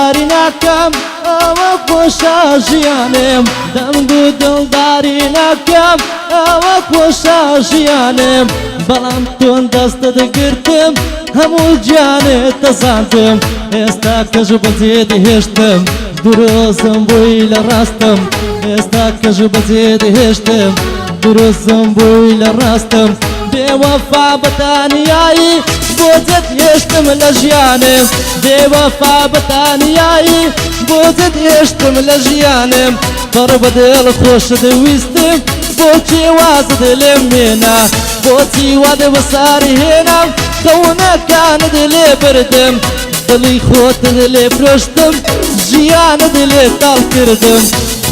دڵداری ناکەم ئەوە خۆشە ژیانم دەنگ و دڵداری ناکەم ئەوە خۆشە ژیانم بەڵام تۆن دەستت گرتم هەموو گیانت دەزاندم ئێستا کەژ بەجێت هێشتم دروستم بووی لە ڕاستم ئێستا کەژ بەجێت هێشتم دروستم بووی لە ڕاستم بێوەفا بەتانیایی بۆتت هێشتم لە ژیانم بێوەفا بەتانیایی بۆتت هێشتم لە ژیانم پڕ بە دڵ خۆشت ویستم بۆچی وازت لێم هێنا بۆچی واد بەساری هێنام خەونەکانت لێ بردم دڵی خۆتت لێ فرۆشتم ژیانت لێ تاڵ کردم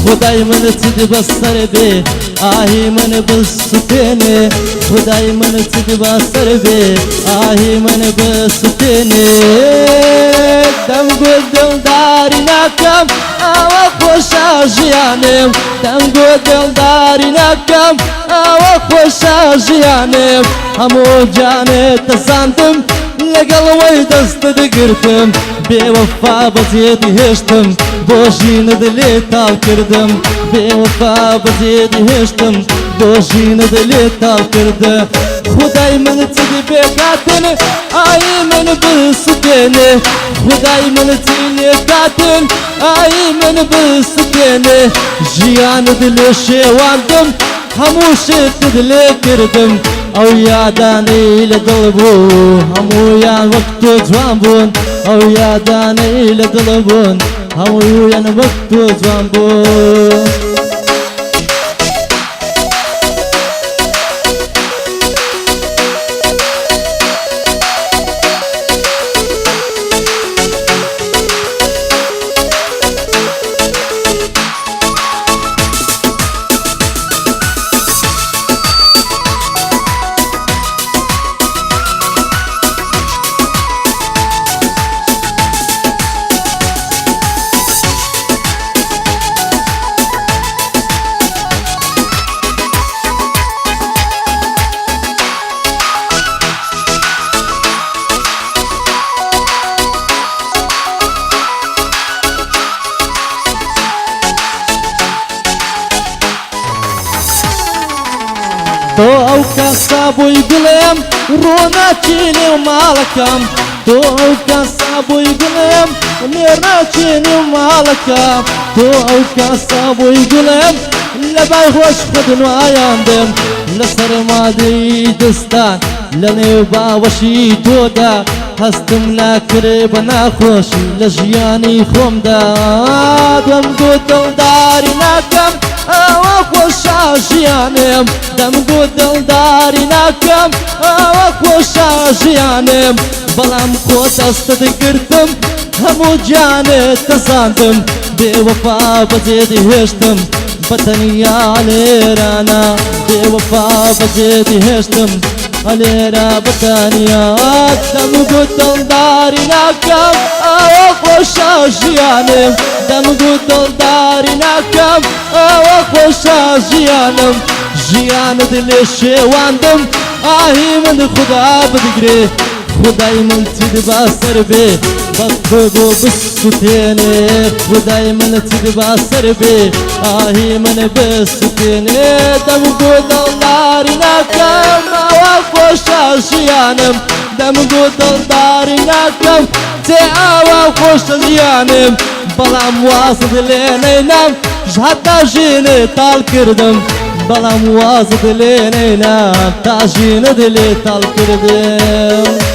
خدای من چیت بەسەر بێ ئاهی من بسوتێنێ خدای من چیت بەسەر بێ ئاهی من بسوتێنێ دەنگ و دڵداری ناکەم ئەوە خۆشە ژیانم دەنگ و دڵداری ناکەم ئەوە خۆشە ژیانم هەموو جانت دەزاندم لەگەڵ وەی دەستت گرتم بێوەفا بەجێت هێشتم بۆ ژینت لێ تاڵ کردم بێوەفا بەجێت هێشتم بۆ ژینت لێ تاڵ کردە خدای من چی بێکاتن ئایی من بسوتێنێ خدای من چی لێکاتن ئایی من بسوتێنێ ژیانت لێ شێواندم هەموو شتت لێ کردم ئەو یادانەی لە دڵ بوو هەموویان وەک تۆ جوان بوون ئەو یادانەی لە دڵ بوون هەموویان وەک تۆ جوان بوون تۆ ئەو کەسە بووی گوڵێم ڕۆناچێنێ و ماڵەکەم تۆ ئەو کەسە بووی گوڵێم لێڕاچێنێ و ماڵەکەم تۆ ئەو کەسە بووی گوڵێم لە بای خۆش خودنوایاندم لەسەر مادەی دەستان لە نێو باوەشی تۆدا هەستم ناکرێ بە ناخۆشی لە ژیانی خۆمدا دەنگ و دڵداری ناکەم ئەوە خۆشە ژیانم دەنگ و دڵداری ناکەم ئەوە خۆشە ژیانم بەڵام خۆ دەستت گرتم هەموو گیانت دەزاندم بێوەفا بەجێت هێشتم بەتەنیا لێرانە بێوەفا بەجێت هێشتم ئەلێرە بەتەنیا دەنگ و دڵداری ناکەم ئەوە خۆشە ژیانم دەنگ و دڵداری ناکەم ئەوە خۆشە ژیانم ژیانت لێ شێواندم ئاهی من خدا بدگرێ خدای من چیت بەسەر بێ بەخت بۆ بسوتێنێ خدای من چیت بەسەر بێ ئاهی من بسوتێنێ دەنگ و دڵداری ناکەم ئەوە خۆشە ژیانم دەنگ و دڵداری ناکەم تێ ئەوە خۆشە ژیانم بەڵام وازت لێ نەینام هەتا ژینت تاڵ کردم بەڵام وازت لێ نەینام تا ژینت لێ تاڵ کردم